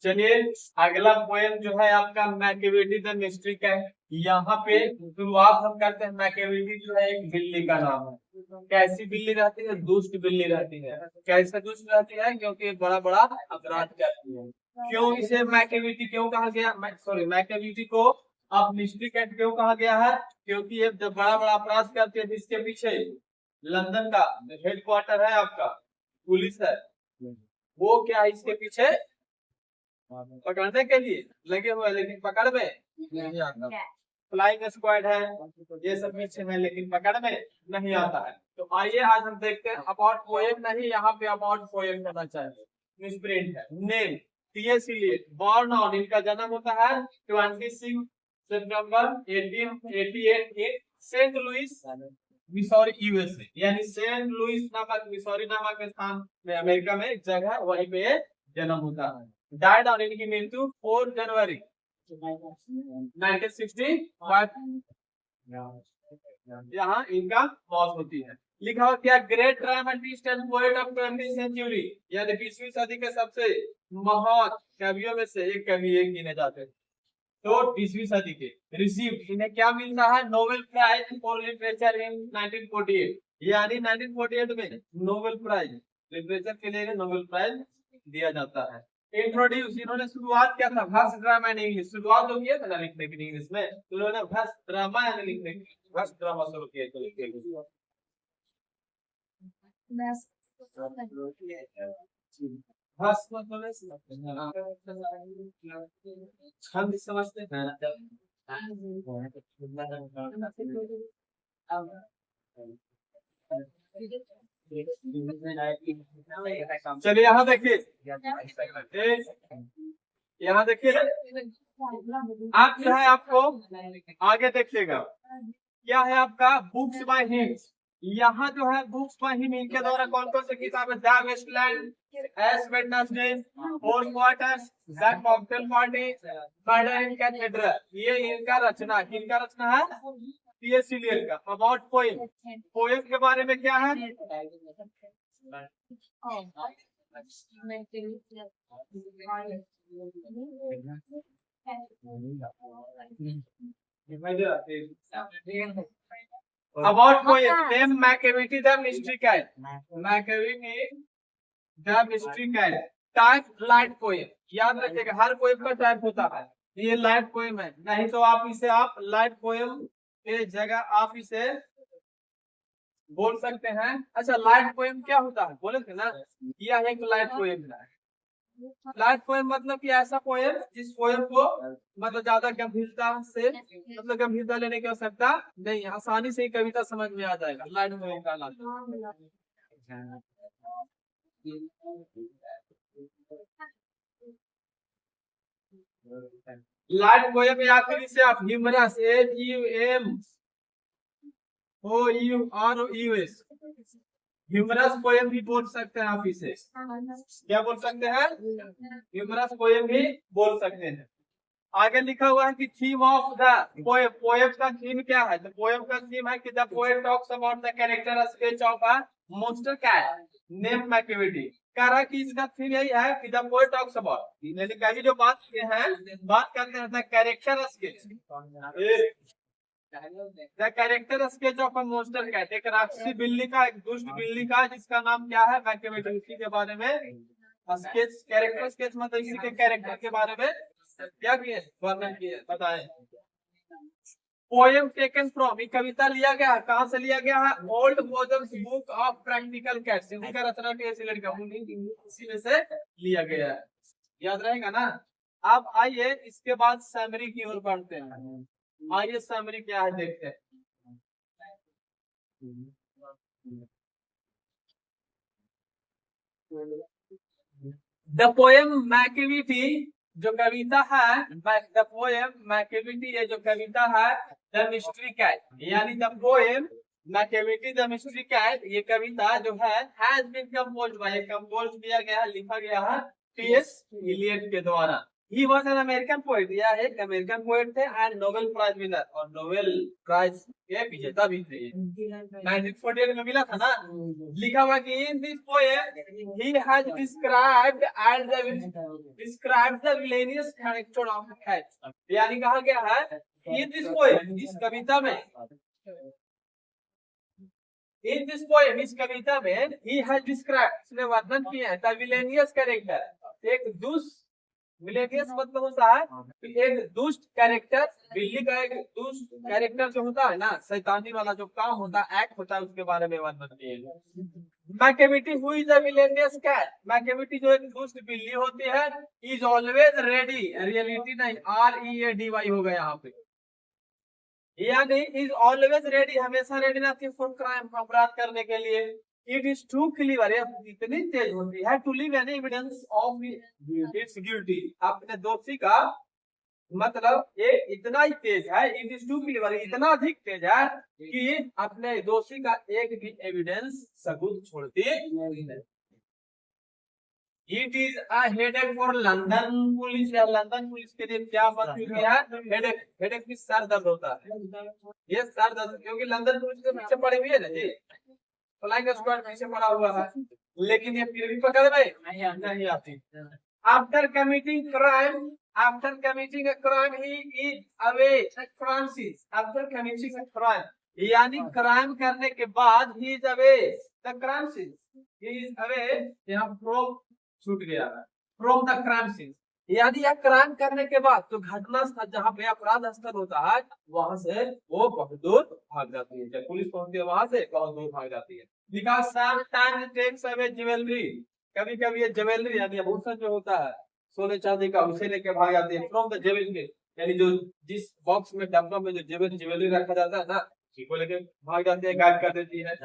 चलिए अगला पोएम जो है आपका मैकियावेली द मिस्ट्री का है। यहाँ पे शुरुआत हम करते हैं। मैकियावेली जो है एक बिल्ली का नाम है। कैसी बिल्ली रहती है? दुष्ट बिल्ली रहती है। कैसे दुष्ट रहती है? क्योंकि बड़ा बड़ा अपराध करती है। क्यों इसे मैकियावेली क्यों कहा गया? सॉरी, मैकियावेली को अब मिस्ट्री कैट क्यों कहा गया है? क्योंकि ये जब बड़ा बड़ा अपराध करते हैं इसके पीछे लंदन का हेडक्वार्टर है, आपका पुलिस है, वो क्या है इसके पीछे पकड़ने के लिए लगे हुए, लेकिन पकड़ में नहीं आता। फ्लाइंग स्क्वाड है, ये सब पीछे है, लेकिन पकड़ में नहीं आता है। तो आइए आज हम देखते हैं अबाउट पोएम। नहीं, यहाँ पे अबाउट पोएम करना चाहिए। मिसप्रिंट है। Name TS Eliot, born on, इनका जन्म होता है 26 सितंबर 1888 in Saint Louis Missouri USA, यानी सेंट लुइस नामक मिसौरी नामक स्थान में अमेरिका में एक जगह, वहीं पे जन्म होता है। डाइड ऑन, इनकी मृत्यु 4 जनवरी 1965 यहाँ इनका मौत होती है। लिखा हुआ क्या? Great dramatist and poet of 20th century, यानी 20वीं सदी के सबसे महान कवियों में से एक कवि एक गिने जाते हैं। तो 20वीं सदी के रिसीव, इन्हें क्या मिलता है? Nobel prize for literature in 1948, यानी 1948 में नोबेल प्राइज लिटरेचर के लिए नोबेल प्राइज दिया जाता है। इंट्रोड्यूस, इन्होंने शुरुआत क्या था? भस ड्रामा इन इंग्लिश, शुरुआत जो किया था ना लिखने की इंग्लिश में, तो उन्होंने भस ड्रामा यानी लिखने की भस ड्रामा शुरू किया। भस मतलब छंद समझते हैं। चलिए यहाँ देखिए, यहाँ देखिए, आप जो है आपको आगे देखिएगा क्या है आपका बुक्स बाय हिम। यहाँ जो है बुक्स बाय हिम, इनके द्वारा कौन कौन सी किताबें? The waste land, ash Wednesday, four quartets, the cocktail party, murder in cathedral, ये इनका रचना है टीएस इलियट का। अबाउट पोएम, पोएम के बारे में क्या है? About poem, name Machiavelli the mystery cat, Machiavelli the mystery cat. Type light poem, याद रखिएगा हर पोएम का टाइप होता है। ये लाइट पोएम है, नहीं तो आप इसे लाइट पोएम के जगह आप इसे बोल सकते हैं। अच्छा, लाइट पोएम क्या होता है बोले थे ना? यह एक लाइट पोएम है। लाइट पोएम मतलब कि ऐसा पोएम जिस पोएम को मतलब ज्यादा गंभीरता से मतलब गंभीरता लेने की आवश्यकता नहीं, आसानी से ही कविता समझ में आ जाएगा। लाइट पोएम का लाइट पोएम या फिर इसे आप ह्यूमरस, HUMOUROUS, ह्यूमरस पोएम भी बोल सकते हैं आप इसे। क्या बोल सकते हैं? ह्यूमरस पोएम भी बोल सकते हैं। आगे लिखा हुआ है कि theme of the poem, poem का थीम क्या है? तो पोएम का थीम है कि the poet talks about the character sketch of a monster cat name Machiavelli. कह रहा है कि इसका थीम यही है कि द पोएट टॉक्स अबाउट, यानी कवि जो बात करते हैं the character sketch, the character sketch of a monster cat, एक राक्षसी बिल्ली का, एक दुष्ट बिल्ली का, जिसका नाम क्या है? मैकियावेली। उसी के बारे में स्केच, कैरेक्टर स्केच मतलब इसी के कैरेक्टर के बारे में क्या किए? वर्णन किए, बताएं। पोएम टेकन फ्रॉम, ये कविता लिया गया है, कहाँ से लिया गया है? Old Possum's book of practical cats, इनका रचना टीएस इलियट का, इसी में से लिया गया है। याद रहेगा ना? अब आइए इसके बाद समरी की ओर बढ़ते हैं। आइए समरी क्या है देखते हैं। द पोएम मैकियावेली, जो कविता है, द पोएम मैकियावेली, ये जो कविता है द मिस्ट्री कैट, यानी the poem Machiavelli the mystery cat, ये कविता जो है has been composed by, compose किया गया है, लिखा गया है टीएस इलियट के द्वारा। He was an American poet. यह एक अमेरिकन पोएट थे एंड नोबेल प्राइज विनर, और नोबेल प्राइज के विजेता भी थे। 1948 में मिला था ना। लिखा हुआ कि in this poem he has described the villainous character of cats. यानी कहा गया है in this poem, इस कविता में, in this poem, इस कविता में he has described, इसने वर्णन किया है the villainous character, एक दुष्ट, विलेनियस मतलब होता है कि एक दुष्ट कैरेक्टर, बिल्ली का एक दुष्ट कैरेक्टर जो होता है ना, शैतानी वाला जो काम होता है, एक्ट होता है, उसके बारे में वर्णन किया है। Macavity who is a villainous cat, Macavity जो एक दुष्ट बिल्ली होती है, इज ऑलवेज रेडी, रियलिटी नहीं, READY होगा यहाँ पे, यानी इज ऑलवेज रेडी, हमेशा रेडी रहती है फॉर क्राइम, अपराध करने के लिए। इट इज टू क्लीवर, इतनी तेज होती है, to leave any evidence of its guilty, अपने दोषी का मतलब ये इतना ही तेज है, इट इज टू क्लीवर, इतना अधिक तेज है कि अपने दोषी का एक भी एविडेंस सबूत छोड़ती नहीं। It is a headache for London police, या लंदन पुलिस के लिए क्या बन चुकी है, हेडेक, हेडेक की सर दर्द होता है, ये सर दर्द, क्योंकि लंदन पुलिस के पीछे पड़ी हुई है ना जी, फ्लाइंग स्क्वाड पीछे पड़ा हुआ है, लेकिन ये फिर भी पकड़ में नहीं आती। After committing crime, after committing a crime he is away Francis, after committing a crime, यानी क्राइम करने के बाद he is away the crime scene, he is away, यहाँ फ्रॉम छूट गया है, फ्रॉम द क्राइम सीन, यानी यह क्राइम करने के बाद तो घटना स्थल जहाँ पे अपराध स्थल होता है वहां से वो बहुत दूर भाग जाती है, जब पुलिस पहुंचती है वहां से बहुत दूर भाग जाती है। Because sometimes takes away jewellery, कभी कभी ये ज्वेलरी यानी आभूषण जो होता है सोने चांदी का, उसे लेके भाग जाती है, फ्रॉम द ज्वेलरी, यानी जो जिस बॉक्स में डब्बा में जो ज्वेलरी रखा जाता है ना, उसको लेके भाग जाती है, गायब कर देती है।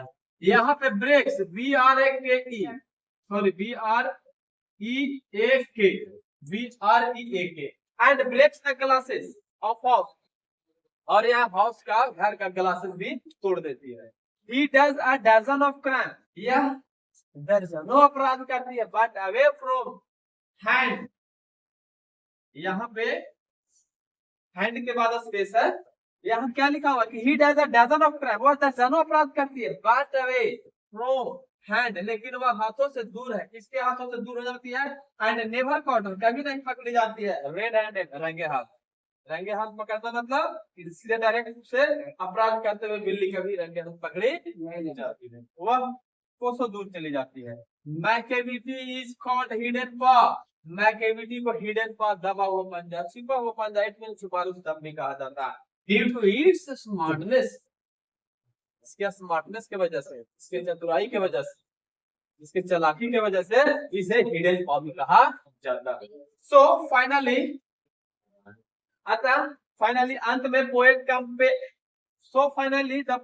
यहाँ पे breaks, BREAK, sorry BREAK and breaks the glasses of house, और यहाँ हाउस का, घर का ग्लासेस भी तोड़ देती है। He does a dozen of crime, यह दर्जनों अपराध करती है, but away from hand, यहाँ पे हैंड के बाद स्पेस है, यहाँ क्या लिखा हुआ कि he does a dozen of crime, वह दर्जनों अपराध करती है, but away from हैंड, लेकिन वह हाथों से दूर है, किसके हाथों से दूर हो जाती है, एंड नेवर कॉट, कभी नहीं पकड़ी जाती है, रेड हैंडेड, रंगे हाथ, रंगे हाथ पकड़ना मतलब इसलिए डायरेक्ट से अपराध करते हुए बिल्ली कभी रंगे हाथ पकड़ी नहीं जाती है, वह कोसों दूर चली जाती है। मैकेविटी इज कॉल्ड हिडन पॉ, मैकेविटी को हिडन पॉ, दबा हुआ पंजा, छिपा हुआ पंजा, इट मींस छुपारू स्तंभ भी कहा जाता है। ड्यू टू इट्स स्मार्टनेस, इसके स्मार्टनेस के वजह से, इसके चतुराई के वजह से, इसके चालाकी के वजह से इसे हिडन पॉ भी कहा जाता है। सो फाइनली, अतः फाइनली अंत में poet the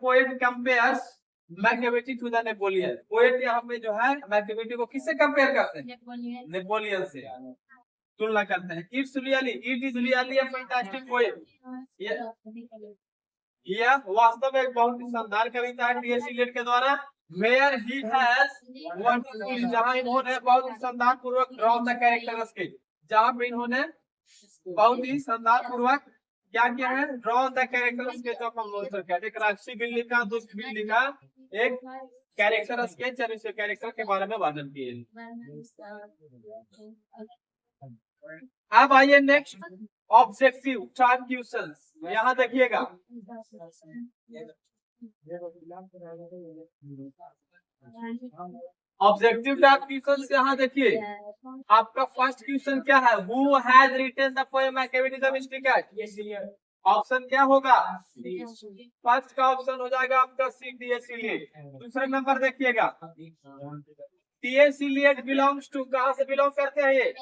poet compares Macavity to the Napoleon, poet यहाँ पे जो है मैकेविटी को किससे कंपेयर करते हैं, नेपोलियन से तुलना करते हैं। It is really a fantastic poem, यह वास्तव में एक बहुत ही शानदार कविता है T.S. Eliot के द्वारा, वेयर ही हैज वंडरफुली, जहां इन्होंने बहुत ही शानदार पूर्वक ड्रॉ द कैरेक्टर्स के, जहां पे इन्होंने बहुत ही शानदार पूर्वक क्या किया है, ड्रॉ द कैरेक्टर्स के, जो कमोस्टर का, एक राक्षसी बिल्ली का, दुष्ट बिल्ली का एक कैरेक्टर स्केच, इस कैरेक्टर के बारे में वर्णन किए। अब आइए नेक्स्ट ऑब्जेक्टिव टाइप क्वेश्चंस, यहाँ देखिएगा ऑब्जेक्टिव टाइप क्वेश्चंस, यहाँ देखिए आपका फर्स्ट क्वेश्चन क्या है, who has written the poem Macavity the mystery cat, option क्या होगा, फर्स्ट का ऑप्शन हो जाएगा आपका सी, T.S. Eliot। दूसरा नंबर देखिएगा, T.S. Eliot बिलोंग्स टू, कहाँ से बिलोंग करते हैं ये,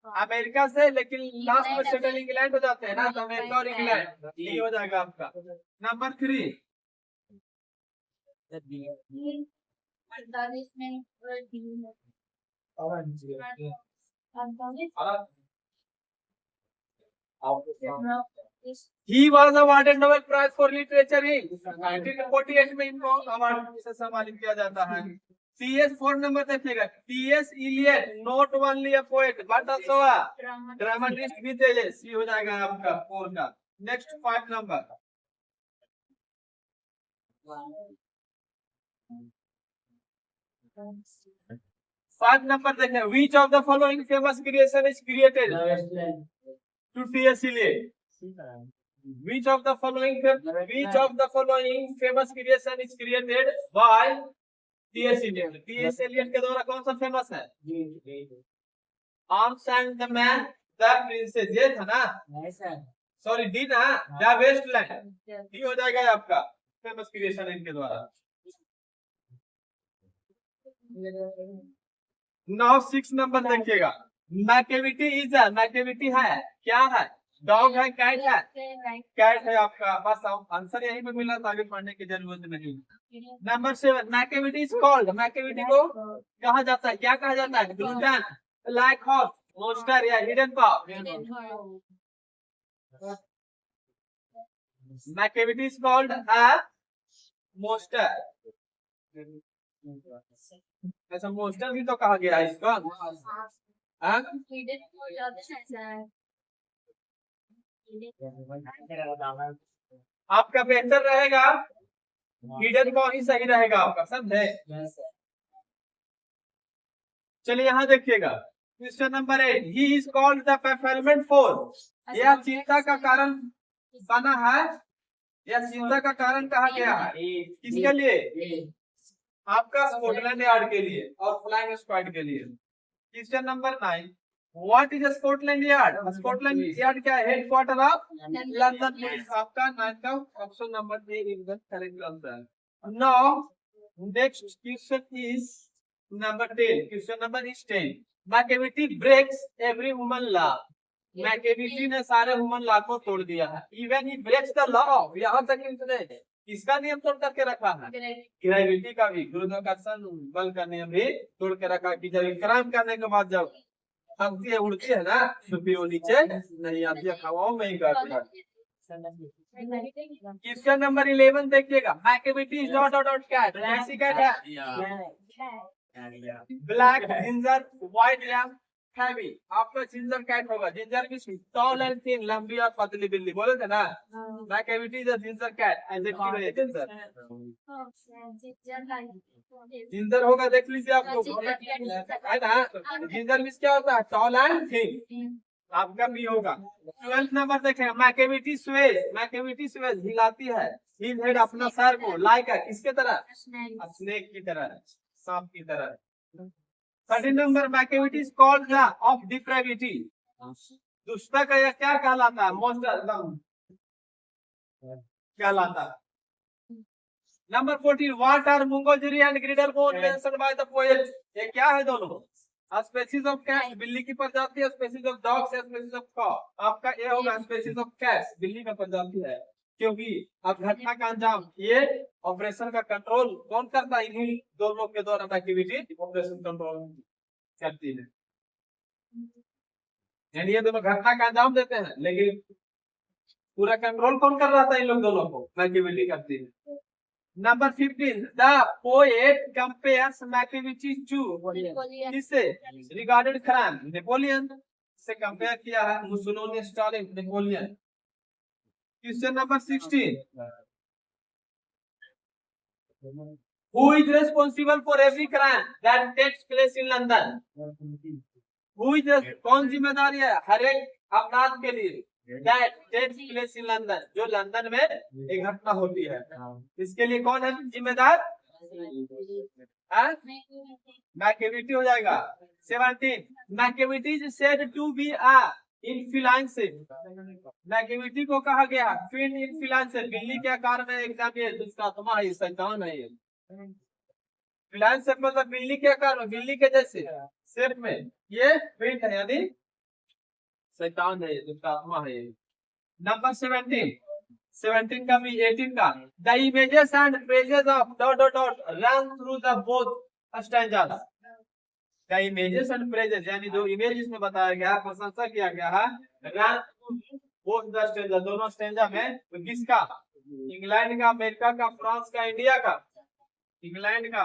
अमेरिका से, लेकिन लास्ट में सेटल इंग्लैंड हो जाते हैं ना, तो अमेरिका और इंग्लैंड, ये हो जाएगा आपका। Number 3, He was awarded Nobel Prize for Literature in 1948 में इनको अवार्ड से सम्मानित किया जाता है। TS 4 नंबर देखिएगा, TS Eliot not only a poet but also a dramatist भी दे ले, सी हो जाएगा आपका 4 का। नेक्स्ट 5 नंबर, 5 नंबर देखें, which of the following famous creation is created to TS Eliot? Which of the following famous creation is created by T.S. Eliot? T.S. Eliot के द्वारा कौन सा फेमस है? Arms and the man, the princess, ये था ना? Sorry D ना, the Westland, D हो जाएगा आपका फेमस क्रिएशन इनके द्वारा। नाउ 6 नंबर देखिएगा, मैकेविटी इज अ, मैकेविटी है क्या है? डॉग है, कैट है? कैट है आपका, बस आंसर यहीं पे मिला, आगे पढ़ने की जरूरत नहीं। Number 7, Macavity is called, Macavity को कहा जाता है, क्या कहा जाता है? ग्लूटन, ब्लैक हॉर्स, मोस्टर या hidden paw? Macavity is called a monster, ऐसा मोस्टर भी तो कहा गया है इसको। आपका बेहतर रहेगा हिडन पाव ही सही रहेगा आपका, समझे? चलिए यहाँ देखिएगा, question number 8, he is called the peppermint for, यह चिंता का कारण बना है, यह चिंता का कारण कहा गया है, किसके लिए? आपका स्कॉटलैंड यार्ड के लिए और फ्लाइंग स्क्वाड के लिए। Question number 9, what is Scotland Yard? Scotland Yard क्या है? Headquarter of London police. आपका 9 का option number A is the correct answer. Now next question is number 10, question number is 10, Macavity breaks every human law, Macavity ने सारे human law को तोड़ दिया है, even he breaks the law, यहाँ तक इसने किसका नियम तोड़ करके रखा है? ग्रेविटी का भी, गुरुत्वाकर्षण बल का नियम भी तोड़ के रखा, कि जब क्राइम करने के बाद जब हंसती है, उड़ती है ना, तो फिर वो नीचे नहीं आती है, हवाओं में ही करती है। क्वेश्चन नंबर 11 देखिएगा, Macavity dot dot dot cat, कैसी कैट है? Black, ginger, white lamp, heavy. आपका जिंजर कैट होगा, जिंजर भी टॉल एंड थिन, लंबी और पतली बिल्ली, बोले थे ना? Macavity is a ginger cat, adjective है जिंजर। जिंजर होगा, देख लीजिए आप लोग, है ना? जिंजर मींस क्या होता है? टॉल एंड थिन, आपका भी होगा। 12 नंबर देखें, मैकेविटी स्वेज, मैकेविटी स्वेज हिलाती है हिज हेड, अपना सर को, लाइक किसके तरह? स्नेक की तरह, सांप की तरह। 13 number, Macavity is called the of depravity, दुष्टता का यह क्या कहलाता है? मोस्ट कहलाता है। Number 14, what are Mungojerrie and Griddlebone mentioned by the poet, ये क्या है दोनों? स्पीशीज ऑफ कैट्स, बिल्ली की प्रजाति, species of dogs, species of कॉ। आपका ए होगा स्पीशीज ऑफ कैट्स, बिल्ली का प्रजाति है, क्योंकि अब घटना का अंजाम, ये ऑपरेशन का कंट्रोल कौन करता है? इन्हीं दो लोग के द्वारा मैकेविटी ऑपरेशन कंट्रोल करती है, यानी ये दोनों घटना का अंजाम देते हैं, लेकिन पूरा कंट्रोल कौन कर रहा था? इन लोग दोनों को मैकेविटी करती है। Number 15, the poet compares Macavity to, किससे? रिगार्डेड क्राइम, नेपोलियन से कंपेयर किया है, Mussolini, Stalin, Napoleon. Question number 16, who is responsible for every crime that takes place in London? Who is कौन जिम्मेदारी है हर एक अपराध के लिए? That takes place in London, जो लंदन में एक घटना होती है, इसके लिए कौन है जिम्मेदार? मैकेविटी हो जाएगा। 17, Macavity is said to be a influencive, Macavity को कहा गया फिर इनफ्लुएंसर, बिल्ली के आकार में एकदम ये दूसरा आत्मा है, शैतान है ये। इनफ्लुएंसर मतलब बिल्ली के आकार में, बिल्ली के जैसे शेप में, ये फिर है यानी शैतान है, दूसरा आत्मा है। नंबर 17 का भी 18 का, the images and phrases of dot dot dot run through the both stanzas, the images and phrases यानी जो इमेज इसमें बताया गया, प्रशंसा किया गया है, रन बोथ द स्टैंजा, दोनों स्टैंजा में, तो किसका? इंग्लैंड का, अमेरिका का, फ्रांस का, इंडिया का? इंग्लैंड का।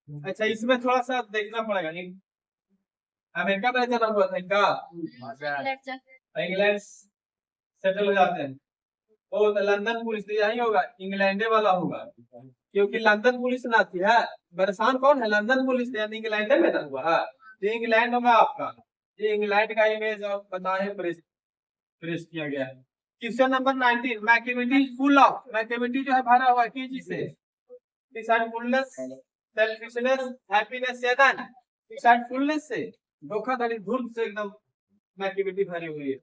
अच्छा, इसमें थोड़ा सा देखना पड़ेगा। अमेरिका में चला हुआ था इनका, इंग्लैंड सेटल हो जाते हैं। ओ तो लंदन पुलिस तो यही होगा, इंग्लैंड वाला होगा, क्योंकि लंदन पुलिस ना थी है। बरसान कौन है? लंदन पुलिस, यानी इंग्लैंड में ना हुआ है, तो इंग्लैंड होगा आपका। ये इंग्लैंड का इमेज आप बताए प्रेस किया गया है। Question number 19, Macavity full of, Macavity जो है भरा हुआ किस चीज से? डिसाइडफुलनेस, सेल्फिशनेस, हैप्पीनेस या देन डिसाइडफुलनेस से, धोखाधड़ी, धूर्त से एकदम मैकेविटी भरी हुई है।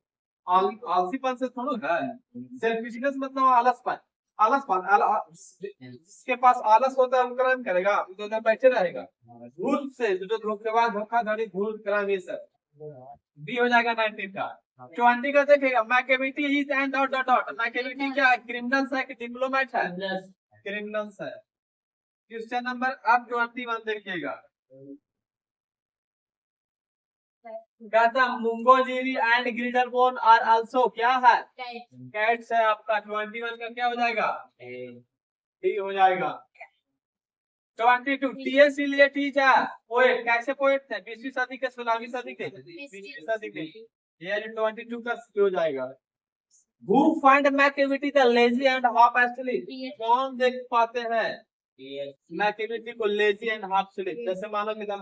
आलसीपन से थोड़ा है। सेल्फिशनेस मतलब आलसपन, जिसके पास आलस होता है वो क्राइम करेगा, तो ना बैठे रहेगा। धूर्त से, जो धोखेबाज, धोखाधड़ी, धूर्त, क्राइम, ये सब बी हो जाएगा 19 का। 20 का देखिएगा, Macavity is and dot dot dot. Macavity क्या है? क्रिमिनल्स है कि डिप्लोमेट है? क्रिमिनल्स है। क्वेश्चन नंबर अब 21 देखिएगा, कहता मुंगोजीरी एंड ग्रिडलबोन आर आल्सो क्या है? कैट्स है आपका। 21 का क्या हो जाएगा? डी हो जाएगा। 22, TS Eliot is a poet. कैसे पोएट थे? 20वीं सदी के, 16वीं सदी के, 20वीं सदी के। ये 22 का हो जाएगा। Who find Macavity the lazy and half asleep? कौन देख पाते हैं मैकेविटी को लेजी एंड हाफ स्लीप? जैसे मानो कि एकदम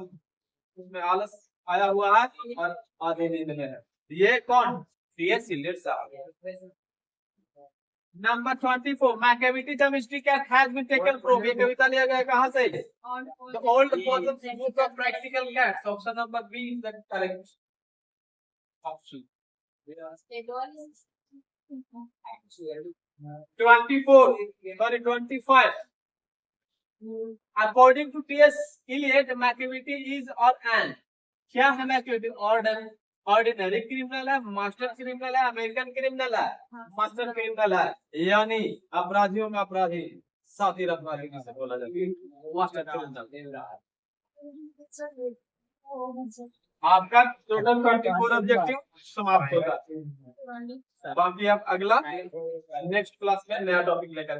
उसमें आलस आया हुआ है और आधे नींद में है। ये कौन? टीएस इलियट साहब। Number 24, Macavity the mystery cat has been taken from. ये कविता लिया गया कहां से? The old poems book of practical cats. Option number B is the correct option. 25, according to T.S. Eliot, Macavity is और an क्या है? मैकेविटी ऑर्डिनरी क्रिमिनल है, मास्टर क्रिमिनल है, अमेरिकन क्रिमिनल है, मास्टर क्रिमिनल है, यानी अपराधियों में अपराधी, साथी अपराधी जिसे बोला जाता है, मास्टर क्रिमिनल। आपका टोटल 24 ऑब्जेक्टिव समाप्त होगा। बाकी आप अगला नेक्स्ट क्लास में नया टॉपिक लेकर